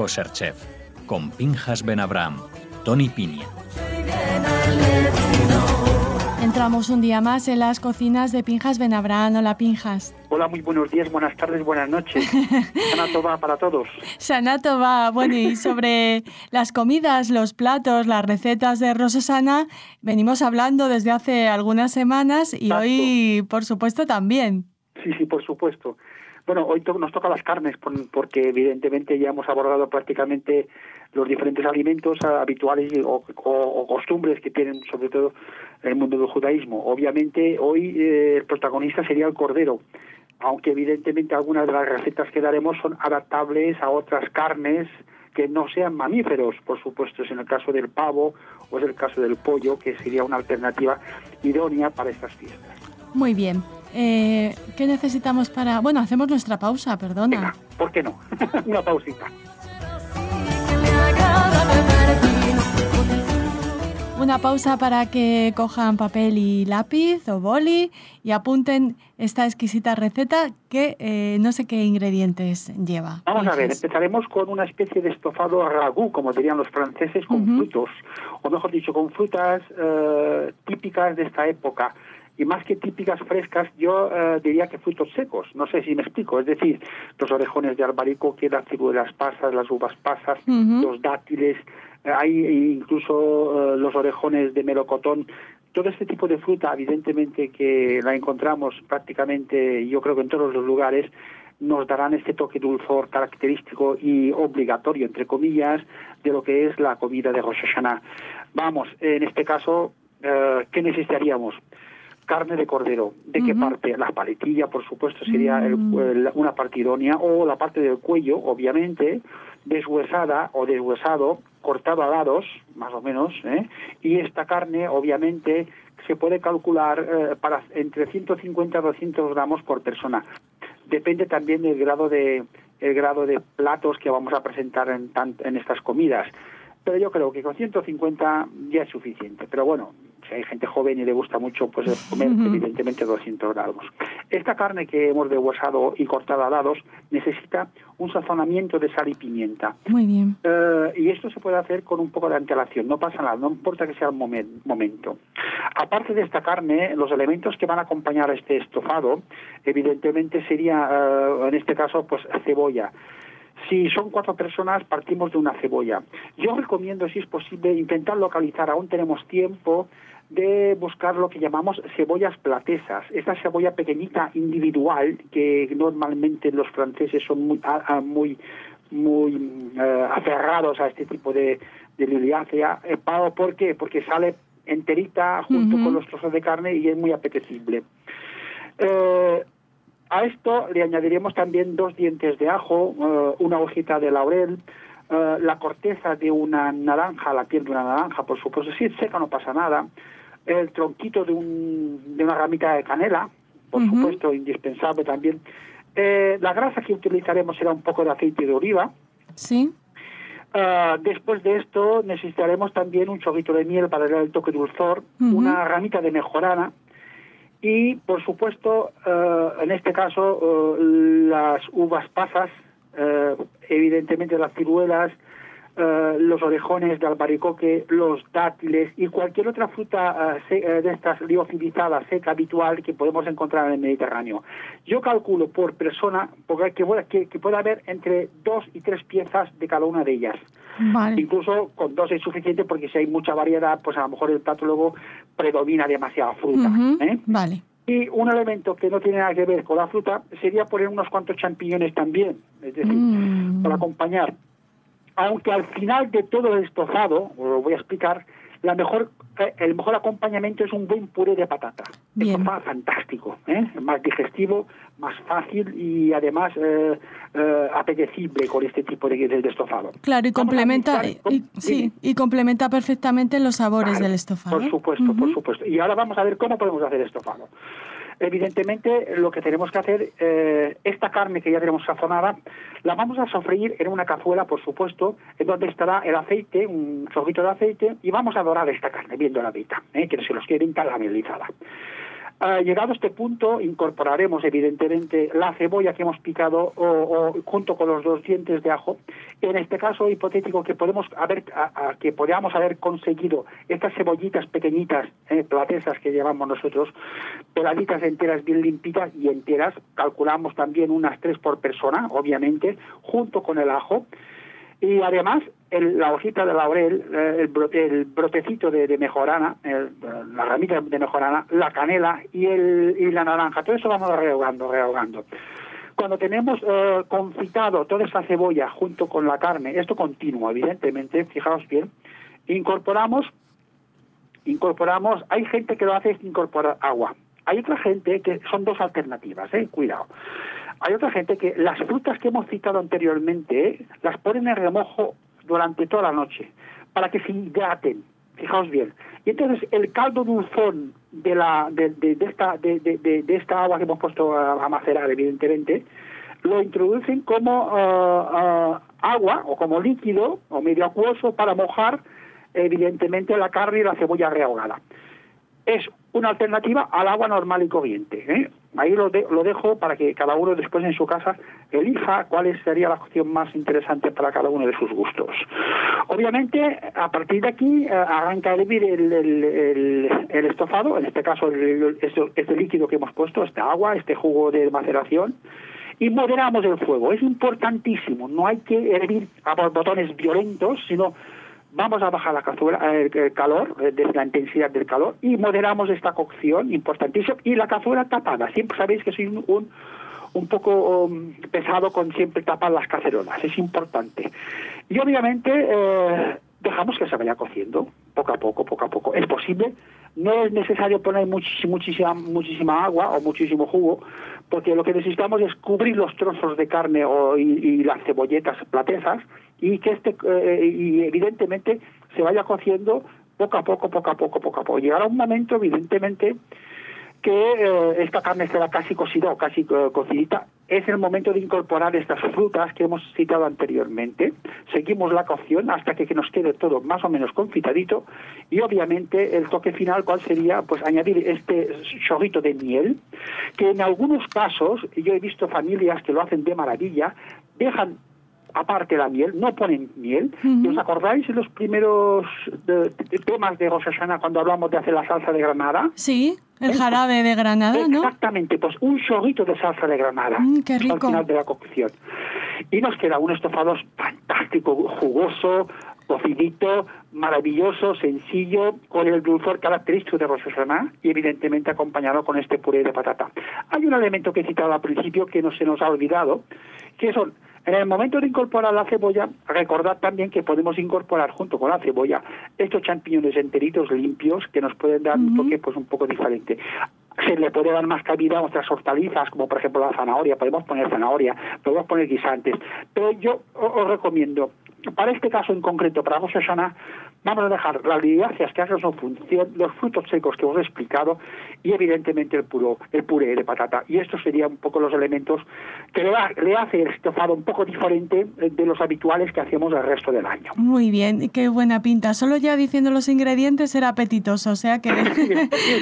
Kosher Chef, con Pinchas Ben Abraham, Tony Piña. Entramos un día más en las cocinas de Pinchas Ben Abraham. Hola, Pinchas. Hola, muy buenos días, buenas tardes, buenas noches. Shana Tova para todos. Shana Tova. Bueno, y sobre las comidas, los platos, las recetas de Rosh Hashanah, venimos hablando desde hace algunas semanas y Exacto. Hoy, por supuesto, también. Sí, por supuesto. Bueno, hoy nos toca las carnes porque evidentemente ya hemos abordado prácticamente los diferentes alimentos habituales o costumbres que tienen sobre todo el mundo del judaísmo. Obviamente hoy el protagonista sería el cordero, aunque evidentemente algunas de las recetas que daremos son adaptables a otras carnes que no sean mamíferos, por supuesto, es en el caso del pavo o es el caso del pollo, que sería una alternativa idónea para estas fiestas. Muy bien. ¿Qué necesitamos para...? Bueno, hacemos nuestra pausa, perdona. Venga, ¿por qué no? Una pausita. Una pausa para que cojan papel y lápiz o boli y apunten esta exquisita receta que no sé qué ingredientes lleva. Vamos a ver, empezaremos con una especie de estofado ragú, como dirían los franceses, con frutos, o mejor dicho, con frutas típicas de esta época. Y más que típicas frescas, yo diría que frutos secos. No sé si me explico. Es decir, los orejones de albaricoque, las ciruelas pasas, las uvas pasas, los dátiles, hay incluso los orejones de melocotón. Todo este tipo de fruta, evidentemente, que la encontramos prácticamente, yo creo que en todos los lugares, nos darán este toque dulzor característico y obligatorio, entre comillas, de lo que es la comida de Rosh Hashanah. Vamos, en este caso, ¿qué necesitaríamos? Carne de cordero. ¿De qué parte? La paletilla, por supuesto, sería una parte idónea, o la parte del cuello, obviamente, deshuesada o deshuesado, cortado a dados, más o menos, y esta carne, obviamente, se puede calcular para entre 150 a 200 gramos por persona. Depende también del grado de platos que vamos a presentar en estas comidas. Pero yo creo que con 150 ya es suficiente. Pero bueno, si hay gente joven y le gusta mucho, pues comer evidentemente 200 gramos. Esta carne que hemos deshuesado y cortado a dados necesita un sazonamiento de sal y pimienta. Muy bien. Y esto se puede hacer con un poco de antelación. No pasa nada, no importa que sea el momento. Aparte de esta carne, los elementos que van a acompañar a este estofado, evidentemente sería, en este caso, pues cebolla. Si son 4 personas, partimos de una cebolla. Yo recomiendo, si es posible, intentar localizar, aún tenemos tiempo, de buscar lo que llamamos cebollas platesas. Esta cebolla pequeñita, individual, que normalmente los franceses son muy aferrados a este tipo de liliácea. ¿Por qué? Porque sale enterita junto con los trozos de carne y es muy apetecible. A esto le añadiremos también 2 dientes de ajo, una hojita de laurel, la corteza de una naranja, la piel de una naranja, por supuesto, si es seca no pasa nada, el tronquito de una ramita de canela, por supuesto, indispensable también. La grasa que utilizaremos será un poco de aceite de oliva. Sí. Después de esto necesitaremos también un chorrito de miel para dar el toque dulzor, una ramita de mejorana, y, por supuesto, en este caso, las uvas pasas, evidentemente las ciruelas, los orejones de albaricoque, los dátiles y cualquier otra fruta de estas liofilizadas, seca, habitual, que podemos encontrar en el Mediterráneo. Yo calculo por persona que pueda haber entre 2 y 3 piezas de cada una de ellas. Vale. Incluso con 2 es suficiente, porque si hay mucha variedad, pues a lo mejor el plato luego predomina demasiada fruta. Vale. Y un elemento que no tiene nada que ver con la fruta sería poner unos cuantos champiñones también, es decir, para acompañar. Aunque al final de todo el estofado, os lo voy a explicar, el mejor acompañamiento es un buen puré de patata. Bien. Esto fantástico, más digestivo, más fácil y además apetecible con este tipo de estofado. Claro, y complementa, y complementa perfectamente los sabores del estofado. Por supuesto, por supuesto. Y ahora vamos a ver cómo podemos hacer estofado. Evidentemente, lo que tenemos que hacer, esta carne que ya tenemos sazonada, la vamos a sofreír en una cazuela, por supuesto, en donde estará el aceite, un chorrito de aceite, y vamos a dorar esta carne bien doradita, que se nos quede bien caramelizada. Llegado a este punto, incorporaremos evidentemente la cebolla que hemos picado o junto con los 2 dientes de ajo. En este caso hipotético que podamos haber conseguido estas cebollitas pequeñitas, platesas que llevamos nosotros, peladitas enteras, bien limpitas y enteras, calculamos también unas 3 por persona, obviamente, junto con el ajo. Y además, la hojita de laurel, el brotecito de mejorana, la ramita de mejorana, la canela y la naranja. Todo eso vamos rehogando. Cuando tenemos confitado toda esa cebolla junto con la carne, esto continuo, evidentemente, fijaos bien, incorporamos, hay gente que lo hace sin incorporar agua. Hay otra gente que son 2 alternativas, cuidado. Hay otra gente que las frutas que hemos citado anteriormente las ponen en remojo durante toda la noche para que se hidraten. Fijaos bien. Y entonces el caldo dulzón de esta agua que hemos puesto a macerar, evidentemente, lo introducen como agua o como líquido o medio acuoso para mojar, evidentemente, la carne y la cebolla rehogada. Es una alternativa al agua normal y corriente. Ahí lo dejo para que cada uno después en su casa elija cuál sería la opción más interesante para cada uno de sus gustos. Obviamente, a partir de aquí arranca a hervir el estofado, en este caso este líquido que hemos puesto, esta agua, este jugo de maceración, y moderamos el fuego. Es importantísimo, no hay que hervir a botones violentos, sino vamos a bajar la cazuela, el calor, desde la intensidad del calor, y moderamos esta cocción, importantísimo, y la cazuela tapada. Siempre sabéis que soy un poco pesado con siempre tapar las cacerolas, es importante. Y obviamente dejamos que se vaya cociendo, poco a poco. Es posible, no es necesario poner muchísima agua o muchísimo jugo, porque lo que necesitamos es cubrir los trozos de carne y las cebolletas platesas, y que y evidentemente se vaya cociendo poco a poco. Llegará un momento, evidentemente, que esta carne estará casi cocida o casi cocidita. Es el momento de incorporar estas frutas que hemos citado anteriormente. Seguimos la cocción hasta que nos quede todo más o menos confitadito, y obviamente el toque final, ¿cuál sería? Pues añadir este chorrito de miel, que en algunos casos, yo he visto familias que lo hacen de maravilla, dejan aparte la miel, no ponen miel. ¿Os acordáis de los primeros temas de Rosh Hashanah cuando hablamos de hacer la salsa de granada? Sí, el jarabe de granada, ¿no? Exactamente, pues un chorrito de salsa de granada qué rico. al final de la cocción. Y nos queda un estofado fantástico, jugoso, cocidito, maravilloso, sencillo, con el dulzor característico de Rosh Hashanah y evidentemente acompañado con este puré de patata. Hay un elemento que he citado al principio que no se nos ha olvidado, que son, en el momento de incorporar la cebolla, recordad también que podemos incorporar junto con la cebolla estos champiñones enteritos limpios que nos pueden dar un toque pues un poco diferente. Se le puede dar más cabida a otras hortalizas, como por ejemplo la zanahoria. Podemos poner zanahoria, podemos poner guisantes, pero yo os recomiendo, para este caso en concreto, para Rosh Hashanah, vamos a dejar las liáceas que hacen su función, los frutos secos que os he explicado y evidentemente el puré de patata. Y estos serían un poco los elementos que le hace el estofado un poco diferente de los habituales que hacemos el resto del año. Muy bien, qué buena pinta. Solo ya diciendo los ingredientes era apetitoso, o sea que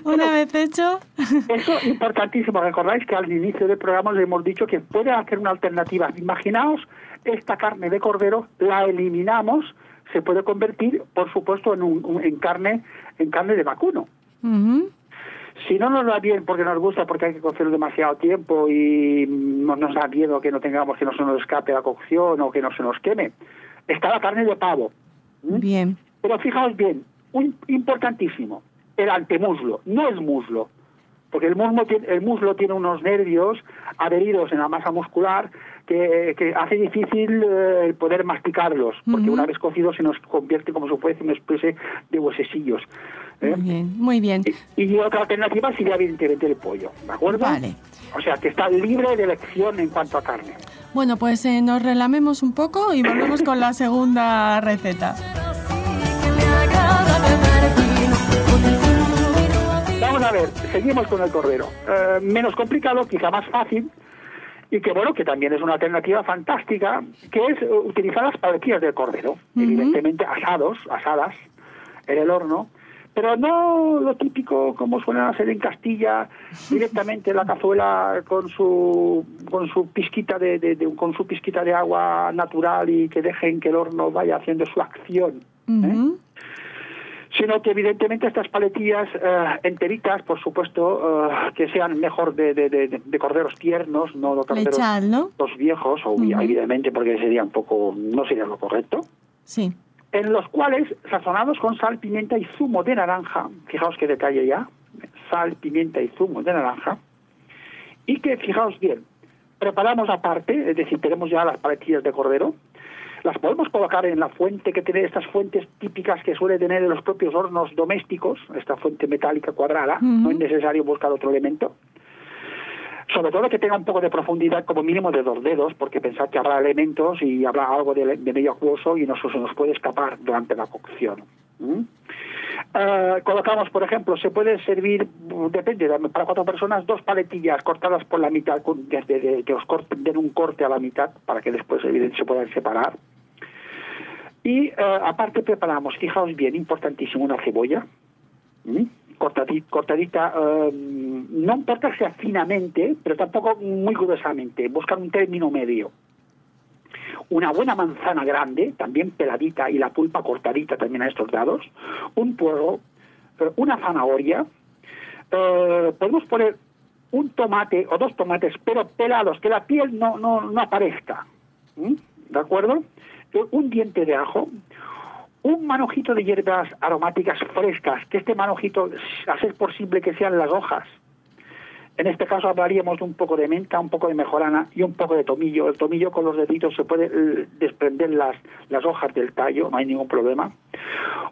una vez hecho... Eso es importantísimo. Recordáis que al inicio del programa os hemos dicho que puede hacer una alternativa. Imaginaos esta carne de cordero, la eliminamos, se puede convertir, por supuesto, en carne de vacuno. Si no nos da bien porque nos gusta, porque hay que cocerlo demasiado tiempo y nos da miedo que no se nos escape la cocción o que no se nos queme, está la carne de pavo. Bien. Pero fijaos bien, importantísimo, el antemuslo, no el muslo, porque el muslo tiene unos nervios adheridos en la masa muscular que hace difícil el poder masticarlos, porque una vez cocidos se nos convierte como si fuese una especie de huesecillos. Muy bien. Y otra alternativa sería evidentemente el pollo, ¿de acuerdo? Vale. O sea, que está libre de elección en cuanto a carne. Bueno, pues nos relamemos un poco y volvemos con la segunda receta. Vamos a ver, seguimos con el cordero. Menos complicado, quizá más fácil, y que bueno, que también es una alternativa fantástica, que es utilizar las paletilla del cordero, evidentemente asadas en el horno, Pero no lo típico como suelen hacer en Castilla, directamente la cazuela con su pizquita con su pizquita de agua natural y que dejen que el horno vaya haciendo su acción. Sino que evidentemente estas paletillas enteritas, por supuesto, que sean mejor de corderos tiernos, no de corderos lechal, ¿no? Los viejos, evidentemente, porque sería no sería lo correcto. Sí. En los cuales, sazonados con sal, pimienta y zumo de naranja, fijaos qué detalle ya, sal, pimienta y zumo de naranja, y que, fijaos bien, preparamos aparte, es decir, tenemos ya las paletillas de cordero, las podemos colocar en la fuente que tiene estas fuentes típicas que suele tener en los propios hornos domésticos, esta fuente metálica cuadrada, no es necesario buscar otro elemento. Sobre todo que tenga un poco de profundidad, como mínimo de 2 dedos, porque pensad que habrá elementos y habrá algo de medio acuoso y se nos puede escapar durante la cocción. Colocamos, por ejemplo, se puede servir, depende, para 4 personas, 2 paletillas cortadas por la mitad, que os den un corte a la mitad, para que después evidentemente se puedan separar. Y aparte preparamos, fijaos bien, importantísimo, una cebolla. Cortadita, no importa que sea finamente, pero tampoco muy gruesamente, buscar un término medio. Una buena manzana grande, también peladita, y la pulpa cortadita también a estos lados, un puerro, una zanahoria, podemos poner un tomate o 2 tomates, pero pelados, que la piel no aparezca, ¿de acuerdo? Un diente de ajo, un manojito de hierbas aromáticas frescas, que este manojito, a ser posible que sean las hojas. En este caso hablaríamos de un poco de menta, un poco de mejorana y un poco de tomillo. El tomillo con los deditos se puede desprender las hojas del tallo, no hay ningún problema.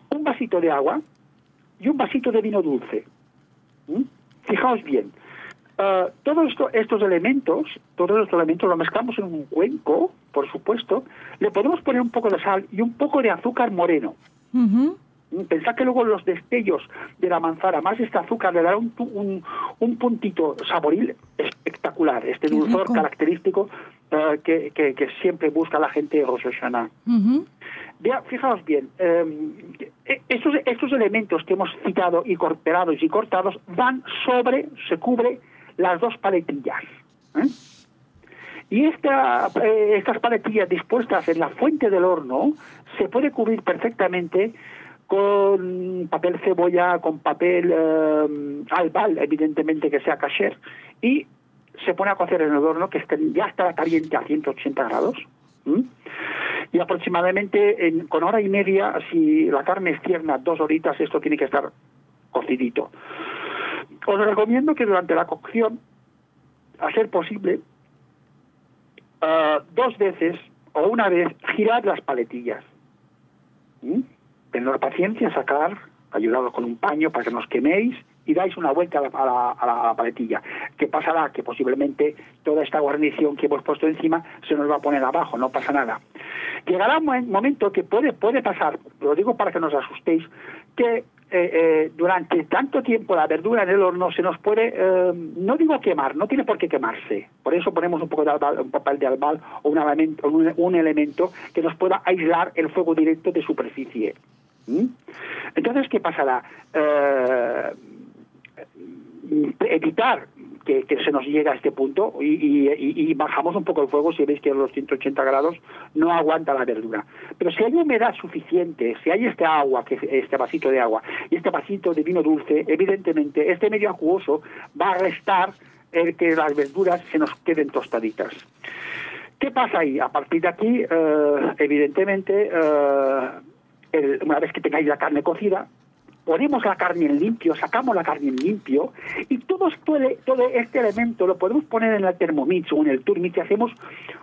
Un vasito de agua y un vasito de vino dulce. Fijaos bien, todos estos elementos los mezclamos en un cuenco, por supuesto. Le podemos poner un poco de sal y un poco de azúcar moreno. Pensad que luego los destellos de la manzana más este azúcar le dará un puntito saboril espectacular, este dulzor característico que siempre busca la de Rosh Hashanah. Fijaos bien, estos elementos que hemos citado y cortados se cubre las 2 paletillas. Y estas paletillas dispuestas en la fuente del horno se puede cubrir perfectamente con papel cebolla, con papel albal, evidentemente que sea kasher, y se pone a cocer en el horno, que ya está caliente a 180 grados. Y aproximadamente con 1 hora y media, si la carne es tierna, 2 horitas, esto tiene que estar cocidito. Os recomiendo que durante la cocción, a ser posible, 2 veces o 1 vez girad las paletillas. Tener paciencia, sacar, ayudados con un paño para que no os queméis, y dais una vuelta a la paletilla. ¿Qué pasará? Que posiblemente toda esta guarnición que hemos puesto encima se nos va a poner abajo, no pasa nada. Llegará un momento que puede pasar, lo digo para que no os asustéis, que durante tanto tiempo la verdura en el horno se nos puede, no digo quemar, no tiene por qué quemarse. Por eso ponemos un poco de albal, un papel de albal o un elemento que nos pueda aislar el fuego directo de superficie. Entonces, ¿qué pasará? Evitar que se nos llegue a este punto y bajamos un poco el fuego. Si veis que a los 180 grados no aguanta la verdura, pero si hay humedad suficiente, si hay este vasito de agua y este vasito de vino dulce, evidentemente este medio acuoso va a restar el que las verduras se nos queden tostaditas. ¿Qué pasa ahí? A partir de aquí, evidentemente, una vez que tengáis la carne cocida, ponemos la carne en limpio, sacamos la carne en limpio, y todo este elemento lo podemos poner en el Thermomix o en el Turmix y hacemos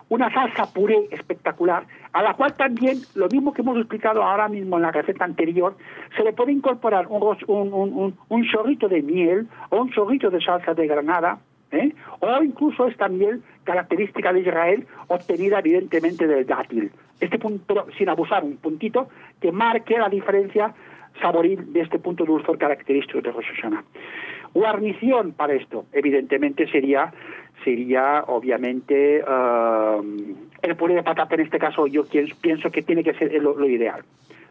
una salsa puré espectacular, a la cual también, lo mismo que hemos explicado ahora mismo en la receta anterior, se le puede incorporar un chorrito de miel o un chorrito de salsa de granada, o incluso esta miel característica de Israel, obtenida evidentemente del dátil. Este punto, pero sin abusar, un puntito que marque la diferencia saboril de este punto dulzor característico de Rosh Hashanah. Guarnición para esto, evidentemente, sería obviamente el puré de patata. En este caso yo pienso que tiene que ser lo ideal.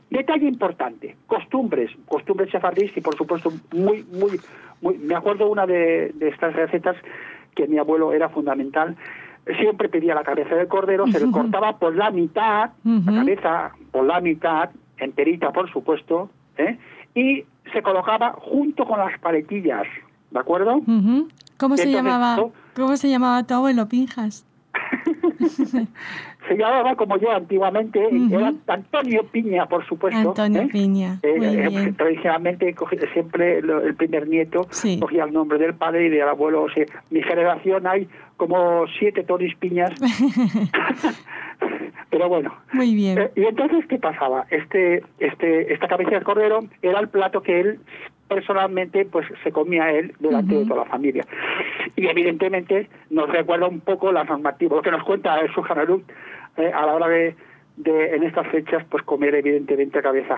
Detalle importante, costumbres sefardíes y por supuesto muy, me acuerdo una de estas recetas que mi abuelo era fundamental. Siempre pedía la cabeza del cordero, se le cortaba por la mitad, la cabeza por la mitad, enterita por supuesto, y se colocaba junto con las paletillas, ¿de acuerdo? ¿Cómo se llamaba tu abuelo, Pinjas? Se llamaba como yo antiguamente, era Antonio Piña, por supuesto. Antonio Piña, muy bien. Tradicionalmente siempre el primer nieto cogía el nombre del padre y del abuelo. O sea, mi generación hay como 7 Tonis Piñas. Pero bueno. Muy bien. Y entonces, ¿qué pasaba? Esta cabeza de cordero era el plato que él personalmente pues se comía él delante de toda la familia. Y evidentemente nos recuerda un poco la normativa, lo que nos cuenta el Shulchan Aruch a la hora de en estas fechas pues comer evidentemente cabeza,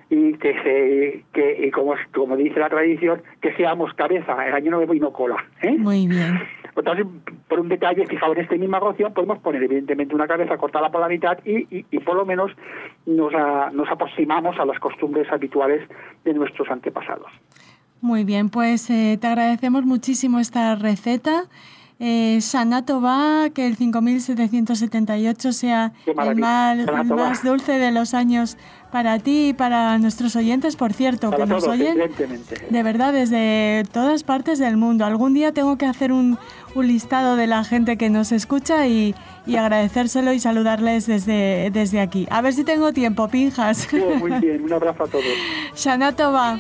y y como dice la tradición, que seamos cabeza el año nuevo y no cola. Muy bien. Entonces, por un detalle fijado en esta misma cocción, podemos poner evidentemente una cabeza cortada por la mitad y por lo menos nos aproximamos a las costumbres habituales de nuestros antepasados. Muy bien, pues te agradecemos muchísimo esta receta. Shana Tová, que el 5778 sea el más dulce de los años para ti y para nuestros oyentes, por cierto, para que nos oyen de verdad desde todas partes del mundo. Algún día tengo que hacer un listado de la gente que nos escucha y agradecérselo y saludarles desde aquí. A ver si tengo tiempo, Pinjas. Sí, muy bien, un abrazo a todos. Shana Tová.